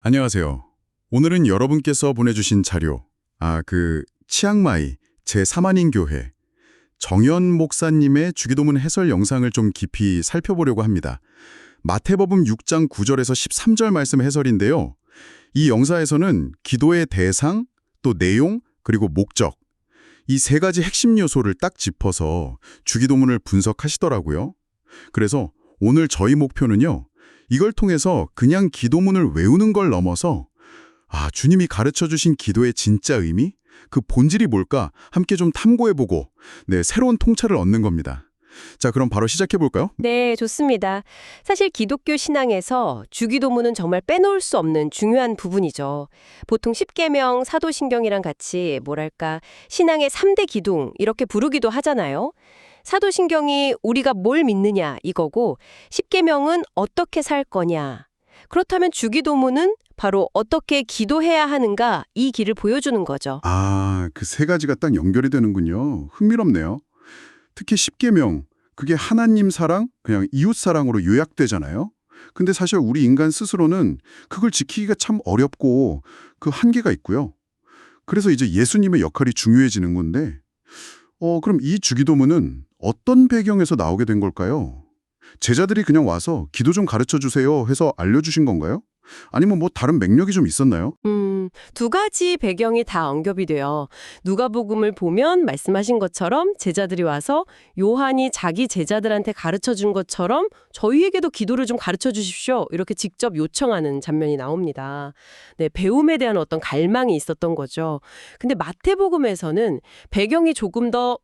안녕하세요. 오늘은 여러분께서 보내주신 자료, 치앙마이 제3한인교회 정연 목사님의 주기도문 해설 영상을 좀 깊이 살펴보려고 합니다. 마태복음 6장 9절에서 13절 말씀 해설인데요. 이 영상에서는 기도의 대상, 또 내용, 그리고 목적, 이 세 가지 핵심 요소를 딱 짚어서 주기도문을 분석하시더라고요. 그래서 오늘 저희 목표는요, 이걸 통해서 그냥 기도문을 외우는 걸 넘어서 주님이 가르쳐주신 기도의 진짜 의미, 그 본질이 뭘까 함께 좀 탐구해보고 새로운 통찰을 얻는 겁니다. 자, 그럼 바로 시작해볼까요? 네, 좋습니다. 사실 기독교 신앙에서 주기도문은 정말 빼놓을 수 없는 중요한 부분이죠. 보통 십계명, 사도신경이랑 같이 신앙의 3대 기둥 이렇게 부르기도 하잖아요. 사도신경이 우리가 뭘 믿느냐 이거고 십계명은 어떻게 살 거냐. 그렇다면 주기도문은 바로 어떻게 기도해야 하는가 이 길을 보여주는 거죠. 그 세 가지가 딱 연결이 되는군요. 흥미롭네요. 특히 십계명, 그게 하나님 사랑, 그냥 이웃 사랑으로 요약되잖아요. 근데 사실 우리 인간 스스로는 그걸 지키기가 참 어렵고 그 한계가 있고요. 그래서 이제 예수님의 역할이 중요해지는 건데 그럼 이 주기도문은 어떤 배경에서 나오게 된 걸까요? 제자들이 그냥 와서 기도 좀 가르쳐 주세요 해서 알려주신 건가요? 아니면 뭐 다른 맥락이 좀 있었나요? 두 가지 배경이 다 언급이 돼요. 누가복음을 보면 말씀하신 것처럼 제자들이 와서 요한이 자기 제자들한테 가르쳐 준 것처럼 저희에게도 기도를 좀 가르쳐 주십시오. 이렇게 직접 요청하는 장면이 나옵니다. 네, 배움에 대한 어떤 갈망이 있었던 거죠. 근데 마태복음에서는 배경이 조금 더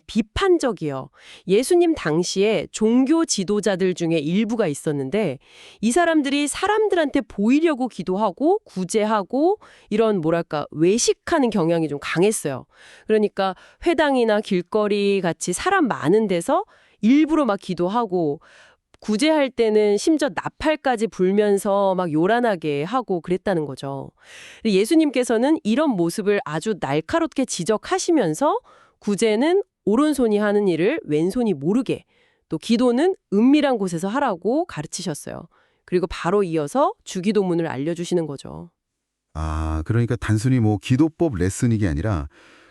비판적이요. 예수님 당시에 종교 지도자들 중에 일부가 있었는데 이 사람들이 사람들한테 보이려고 기도하고 구제하고 이런 외식하는 경향이 좀 강했어요. 그러니까 회당이나 길거리 같이 사람 많은 데서 일부러 막 기도하고 구제할 때는 심지어 나팔까지 불면서 막 요란하게 하고 그랬다는 거죠. 예수님께서는 이런 모습을 아주 날카롭게 지적하시면서 구제는 오른손이 하는 일을 왼손이 모르게, 또 기도는 은밀한 곳에서 하라고 가르치셨어요. 그리고 바로 이어서 주기도문을 알려주시는 거죠. 그러니까 단순히 뭐 기도법 레슨이 아니라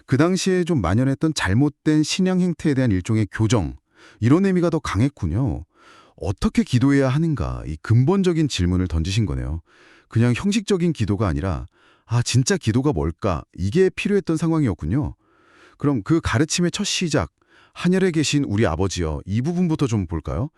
그 당시에 좀 만연했던 잘못된 신앙 행태에 대한 일종의 교정, 이런 의미가 더 강했군요. 어떻게 기도해야 하는가, 이 근본적인 질문을 던지신 거네요. 그냥 형식적인 기도가 아니라 진짜 기도가 뭘까, 이게 필요했던 상황이었군요. 그럼 그 가르침의 첫 시작, 하늘에 계신 우리 아버지여, 이 부분부터 좀 볼까요?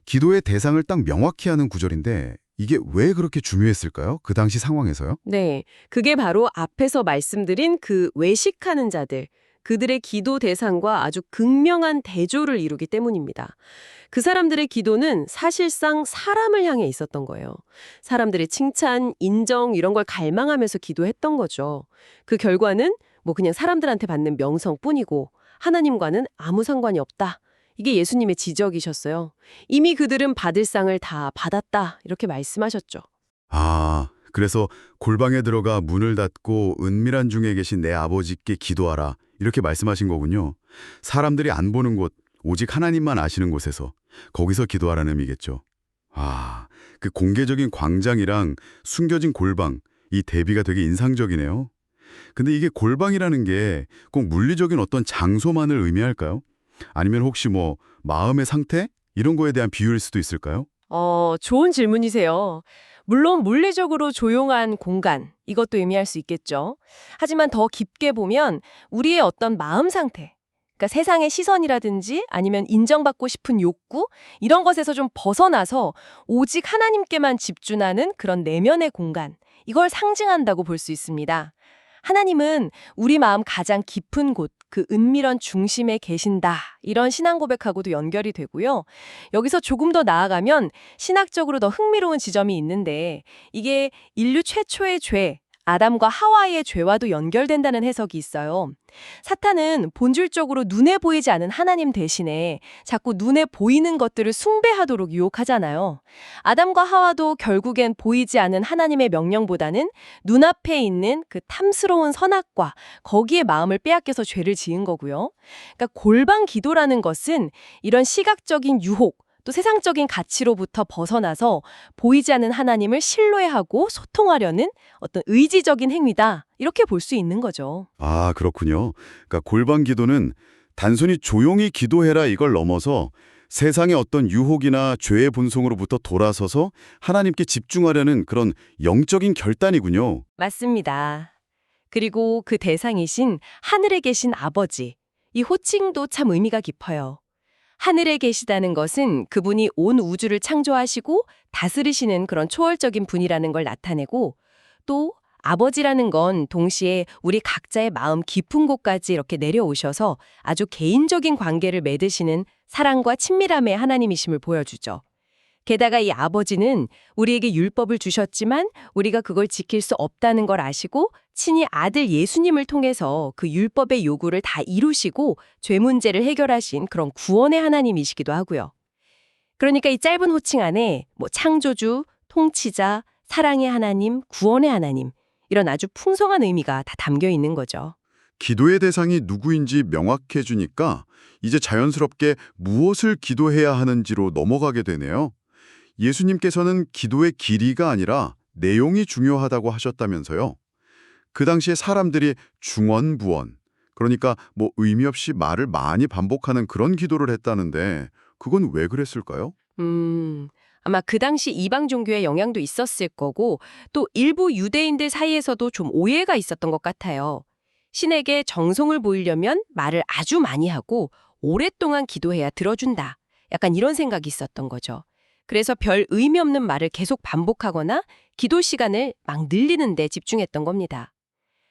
기도의 대상을 딱 명확히 하는 구절인데 이게 왜 그렇게 중요했을까요? 그 당시 상황에서요? 네, 그게 바로 앞에서 말씀드린 그 외식하는 자들, 그들의 기도 대상과 아주 극명한 대조를 이루기 때문입니다. 그 사람들의 기도는 사실상 사람을 향해 있었던 거예요. 사람들의 칭찬, 인정 이런 걸 갈망하면서 기도했던 거죠. 그 결과는 그냥 사람들한테 받는 명성뿐이고 하나님과는 아무 상관이 없다. 이게 예수님의 지적이셨어요. 이미 그들은 받을 상을 다 받았다. 이렇게 말씀하셨죠. 그래서 골방에 들어가 문을 닫고 은밀한 중에 계신 내 아버지께 기도하라, 이렇게 말씀하신 거군요. 사람들이 안 보는 곳, 오직 하나님만 아시는 곳에서, 거기서 기도하라는 의미겠죠. 그 공개적인 광장이랑 숨겨진 골방, 이 대비가 되게 인상적이네요. 근데 이게 골방이라는 게 꼭 물리적인 어떤 장소만을 의미할까요? 아니면 혹시 뭐 마음의 상태? 이런 거에 대한 비유일 수도 있을까요? 좋은 질문이세요. 물론 물리적으로 조용한 공간, 이것도 의미할 수 있겠죠. 하지만 더 깊게 보면 우리의 어떤 마음 상태, 그러니까 세상의 시선이라든지 아니면 인정받고 싶은 욕구, 이런 것에서 좀 벗어나서 오직 하나님께만 집중하는 그런 내면의 공간, 이걸 상징한다고 볼 수 있습니다. 하나님은 우리 마음 가장 깊은 곳, 그 은밀한 중심에 계신다. 이런 신앙 고백하고도 연결이 되고요. 여기서 조금 더 나아가면 신학적으로 더 흥미로운 지점이 있는데 이게 인류 최초의 죄, 아담과 하와의 죄와도 연결된다는 해석이 있어요. 사탄은 본질적으로 눈에 보이지 않은 하나님 대신에 자꾸 눈에 보이는 것들을 숭배하도록 유혹하잖아요. 아담과 하와도 결국엔 보이지 않은 하나님의 명령보다는 눈앞에 있는 그 탐스러운 선악과 거기에 마음을 빼앗겨서 죄를 지은 거고요. 그러니까 골방 기도라는 것은 이런 시각적인 유혹, 또 세상적인 가치로부터 벗어나서 보이지 않는 하나님을 신뢰하고 소통하려는 어떤 의지적인 행위다. 이렇게 볼 수 있는 거죠. 아, 그렇군요. 그러니까 골방 기도는 단순히 조용히 기도해라 이걸 넘어서 세상의 어떤 유혹이나 죄의 본성으로부터 돌아서서 하나님께 집중하려는 그런 영적인 결단이군요. 맞습니다. 그리고 그 대상이신 하늘에 계신 아버지, 이 호칭도 참 의미가 깊어요. 하늘에 계시다는 것은 그분이 온 우주를 창조하시고 다스리시는 그런 초월적인 분이라는 걸 나타내고, 또 아버지라는 건 동시에 우리 각자의 마음 깊은 곳까지 이렇게 내려오셔서 아주 개인적인 관계를 맺으시는 사랑과 친밀함의 하나님이심을 보여주죠. 게다가 이 아버지는 우리에게 율법을 주셨지만 우리가 그걸 지킬 수 없다는 걸 아시고 친히 아들 예수님을 통해서 그 율법의 요구를 다 이루시고 죄 문제를 해결하신 그런 구원의 하나님이시기도 하고요. 그러니까 이 짧은 호칭 안에 창조주, 통치자, 사랑의 하나님, 구원의 하나님 이런 아주 풍성한 의미가 다 담겨 있는 거죠. 기도의 대상이 누구인지 명확해지니까 이제 자연스럽게 무엇을 기도해야 하는지로 넘어가게 되네요. 예수님께서는 기도의 길이가 아니라 내용이 중요하다고 하셨다면서요. 그 당시에 사람들이 중언부언, 그러니까 의미 없이 말을 많이 반복하는 그런 기도를 했다는데 그건 왜 그랬을까요? 아마 그 당시 이방 종교의 영향도 있었을 거고 또 일부 유대인들 사이에서도 좀 오해가 있었던 것 같아요. 신에게 정성을 보이려면 말을 아주 많이 하고 오랫동안 기도해야 들어준다. 약간 이런 생각이 있었던 거죠. 그래서 별 의미 없는 말을 계속 반복하거나 기도 시간을 막 늘리는 데 집중했던 겁니다.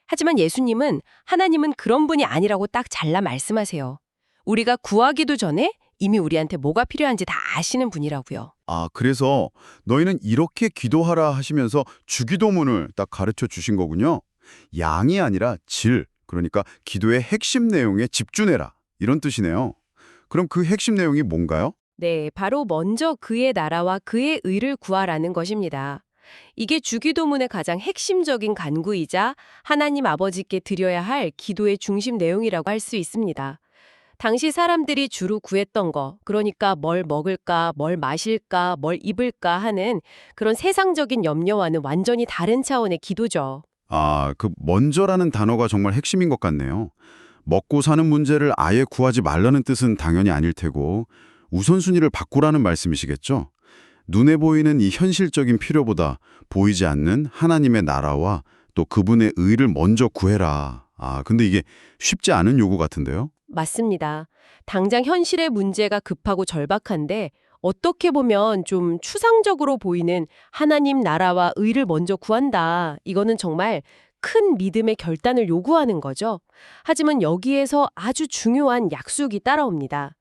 하지만 예수님은 하나님은 그런 분이 아니라고 딱 잘라 말씀하세요. 우리가 구하기도 전에 이미 우리한테 뭐가 필요한지 다 아시는 분이라고요. 아, 그래서 너희는 이렇게 기도하라 하시면서 주기도문을 딱 가르쳐 주신 거군요. 양이 아니라 질, 그러니까 기도의 핵심 내용에 집중해라. 이런 뜻이네요. 그럼 그 핵심 내용이 뭔가요? 네, 바로 먼저 그의 나라와 그의 의를 구하라는 것입니다. 이게 주기도문의 가장 핵심적인 간구이자 하나님 아버지께 드려야 할 기도의 중심 내용이라고 할 수 있습니다. 당시 사람들이 주로 구했던 거, 그러니까 뭘 먹을까, 뭘 마실까, 뭘 입을까 하는 그런 세상적인 염려와는 완전히 다른 차원의 기도죠. 아, 그 먼저라는 단어가 정말 핵심인 것 같네요. 먹고 사는 문제를 아예 구하지 말라는 뜻은 당연히 아닐 테고 우선순위를 바꾸라는 말씀이시겠죠? 눈에 보이는 이 현실적인 필요보다 보이지 않는 하나님의 나라와 또 그분의 의를 먼저 구해라. 아, 근데 이게 쉽지 않은 요구 같은데요? 맞습니다. 당장 현실의 문제가 급하고 절박한데 어떻게 보면 좀 추상적으로 보이는 하나님 나라와 의를 먼저 구한다. 이거는 정말 큰 믿음의 결단을 요구하는 거죠. 하지만 여기에서 아주 중요한 약속이 따라옵니다.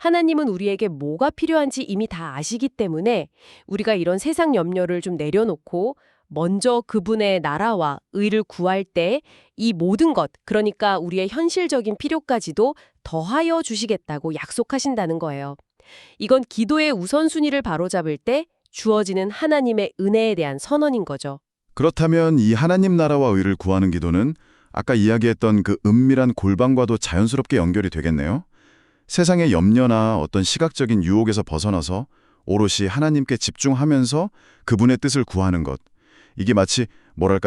하나님은 우리에게 뭐가 필요한지 이미 다 아시기 때문에 우리가 이런 세상 염려를 좀 내려놓고 먼저 그분의 나라와 의를 구할 때 이 모든 것, 그러니까 우리의 현실적인 필요까지도 더하여 주시겠다고 약속하신다는 거예요. 이건 기도의 우선순위를 바로잡을 때 주어지는 하나님의 은혜에 대한 선언인 거죠. 그렇다면 이 하나님 나라와 의를 구하는 기도는 아까 이야기했던 그 은밀한 골방과도 자연스럽게 연결이 되겠네요. 세상의 염려나 어떤 시각적인 유혹에서 벗어나서 오롯이 하나님께 집중하면서 그분의 뜻을 구하는 것. 이게 마치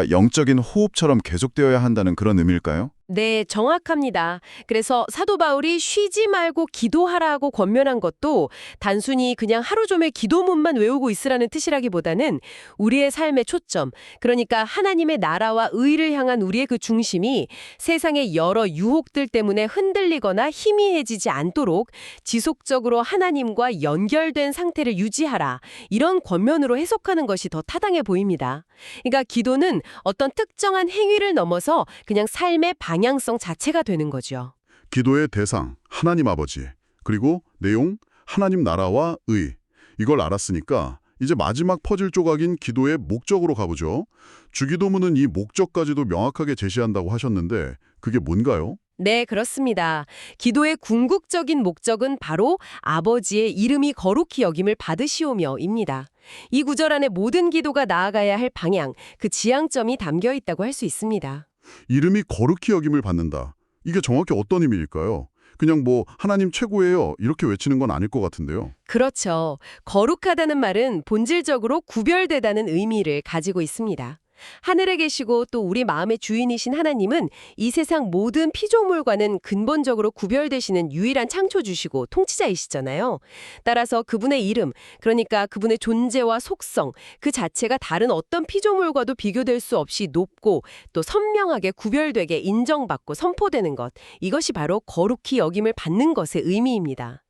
영적인 호흡처럼 계속되어야 한다는 그런 의미일까요? 네, 정확합니다. 그래서 사도 바울이 쉬지 말고 기도하라고 권면한 것도 단순히 그냥 하루 종일 기도문만 외우고 있으라는 뜻이라기보다는 우리의 삶의 초점, 그러니까 하나님의 나라와 의를 향한 우리의 그 중심이 세상의 여러 유혹들 때문에 흔들리거나 희미해지지 않도록 지속적으로 하나님과 연결된 상태를 유지하라. 이런 권면으로 해석하는 것이 더 타당해 보입니다. 그러니까 기도는 어떤 특정한 행위를 넘어서 그냥 삶의 방향성 자체가 되는 거죠. 기도의 대상, 하나님 아버지, 그리고 내용, 하나님 나라와 의. 이걸 알았으니까 이제 마지막 퍼즐 조각인 기도의 목적으로 가보죠. 주기도문은 이 목적까지도 명확하게 제시한다고 하셨는데 그게 뭔가요? 네, 그렇습니다. 기도의 궁극적인 목적은 바로 아버지의 이름이 거룩히 여김을 받으시오며입니다. 이 구절 안에 모든 기도가 나아가야 할 방향, 그 지향점이 담겨 있다고 할 수 있습니다. 이름이 거룩히 여김을 받는다. 이게 정확히 어떤 의미일까요? 그냥 뭐 하나님 최고예요 이렇게 외치는 건 아닐 것 같은데요. 그렇죠. 거룩하다는 말은 본질적으로 구별되다는 의미를 가지고 있습니다. 하늘에 계시고 또 우리 마음의 주인이신 하나님은 이 세상 모든 피조물과는 근본적으로 구별되시는 유일한 창조주시고 통치자이시잖아요. 따라서 그분의 이름, 그러니까 그분의 존재와 속성, 그 자체가 다른 어떤 피조물과도 비교될 수 없이 높고 또 선명하게 구별되게 인정받고 선포되는 것, 이것이 바로 거룩히 여김을 받는 것의 의미입니다.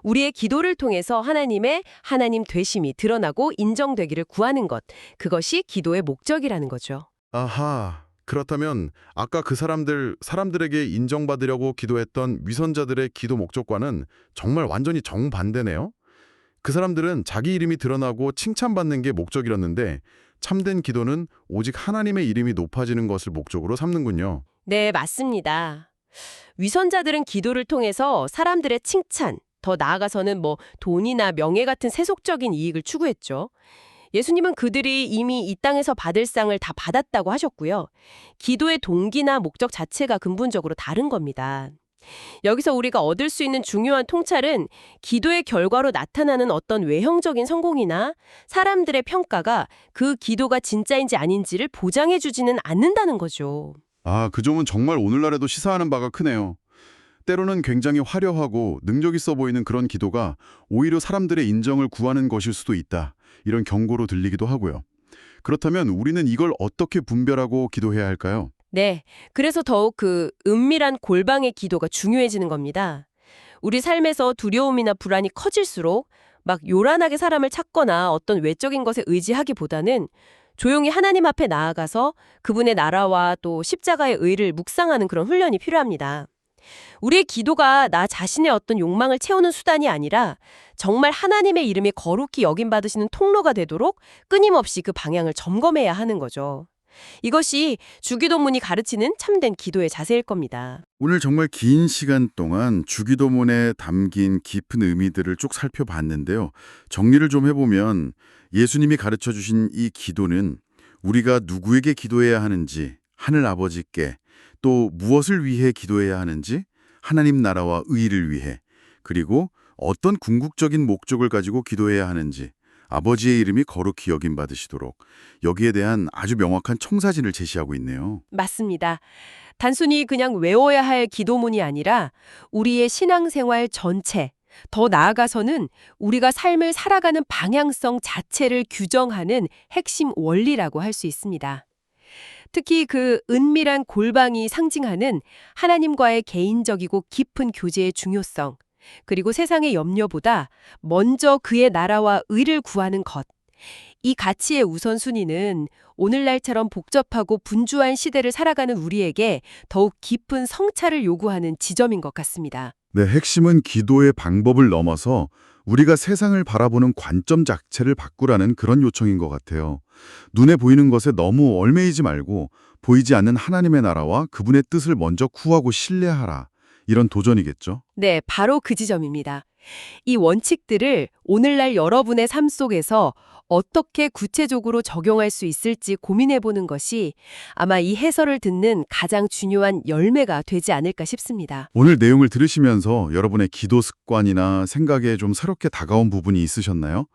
우리의 기도를 통해서 하나님의 하나님 되심이 드러나고 인정되기를 구하는 것, 그것이 기도의 목적이라는 거죠. 아하, 그렇다면 아까 그 사람들에게 인정받으려고 기도했던 위선자들의 기도 목적과는 정말 완전히 정반대네요. 그 사람들은 자기 이름이 드러나고 칭찬받는 게 목적이었는데 참된 기도는 오직 하나님의 이름이 높아지는 것을 목적으로 삼는군요. 네, 맞습니다. 위선자들은 기도를 통해서 사람들의 칭찬, 더 나아가서는 돈이나 명예 같은 세속적인 이익을 추구했죠. 예수님은 그들이 이미 이 땅에서 받을 상을 다 받았다고 하셨고요. 기도의 동기나 목적 자체가 근본적으로 다른 겁니다. 여기서 우리가 얻을 수 있는 중요한 통찰은 기도의 결과로 나타나는 어떤 외형적인 성공이나 사람들의 평가가 그 기도가 진짜인지 아닌지를 보장해주지는 않는다는 거죠. 아, 그 점은 정말 오늘날에도 시사하는 바가 크네요. 때로는 굉장히 화려하고 능력 있어 보이는 그런 기도가 오히려 사람들의 인정을 구하는 것일 수도 있다. 이런 경고로 들리기도 하고요. 그렇다면 우리는 이걸 어떻게 분별하고 기도해야 할까요? 네, 그래서 더욱 그 은밀한 골방의 기도가 중요해지는 겁니다. 우리 삶에서 두려움이나 불안이 커질수록 막 요란하게 사람을 찾거나 어떤 외적인 것에 의지하기보다는 조용히 하나님 앞에 나아가서 그분의 나라와 또 십자가의 의를 묵상하는 그런 훈련이 필요합니다. 우리의 기도가 나 자신의 어떤 욕망을 채우는 수단이 아니라 정말 하나님의 이름이 거룩히 여김받으시는 통로가 되도록 끊임없이 그 방향을 점검해야 하는 거죠. 이것이 주기도문이 가르치는 참된 기도의 자세일 겁니다. 오늘 정말 긴 시간 동안 주기도문에 담긴 깊은 의미들을 쭉 살펴봤는데요. 정리를 좀 해보면 예수님이 가르쳐주신 이 기도는 우리가 누구에게 기도해야 하는지, 하늘 아버지께, 또 무엇을 위해 기도해야 하는지, 하나님 나라와 의를 위해, 그리고 어떤 궁극적인 목적을 가지고 기도해야 하는지, 아버지의 이름이 거룩히 여김받으시도록 여기에 대한 아주 명확한 청사진을 제시하고 있네요. 맞습니다. 단순히 그냥 외워야 할 기도문이 아니라 우리의 신앙생활 전체, 더 나아가서는 우리가 삶을 살아가는 방향성 자체를 규정하는 핵심 원리라고 할 수 있습니다. 특히 그 은밀한 골방이 상징하는 하나님과의 개인적이고 깊은 교제의 중요성, 그리고 세상의 염려보다 먼저 그의 나라와 의를 구하는 것. 이 가치의 우선순위는 오늘날처럼 복잡하고 분주한 시대를 살아가는 우리에게 더욱 깊은 성찰을 요구하는 지점인 것 같습니다. 네, 핵심은 기도의 방법을 넘어서 우리가 세상을 바라보는 관점 자체를 바꾸라는 그런 요청인 것 같아요. 눈에 보이는 것에 너무 얽매이지 말고 보이지 않는 하나님의 나라와 그분의 뜻을 먼저 구하고 신뢰하라. 이런 도전이겠죠. 네, 바로 그 지점입니다. 이 원칙들을 오늘날 여러분의 삶 속에서 어떻게 구체적으로 적용할 수 있을지 고민해보는 것이 아마 이 해설을 듣는 가장 중요한 열매가 되지 않을까 싶습니다. 오늘 내용을 들으시면서 여러분의 기도 습관이나 생각에 좀 새롭게 다가온 부분이 있으셨나요?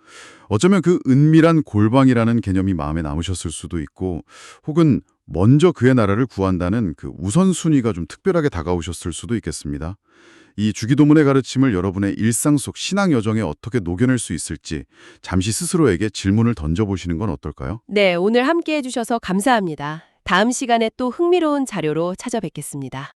어쩌면 그 은밀한 골방이라는 개념이 마음에 남으셨을 수도 있고, 혹은 먼저 그의 나라를 구한다는 그 우선순위가 좀 특별하게 다가오셨을 수도 있겠습니다. 이 주기도문의 가르침을 여러분의 일상 속 신앙 여정에 어떻게 녹여낼 수 있을지 잠시 스스로에게 질문을 던져보시는 건 어떨까요? 네, 오늘 함께 해주셔서 감사합니다. 다음 시간에 또 흥미로운 자료로 찾아뵙겠습니다.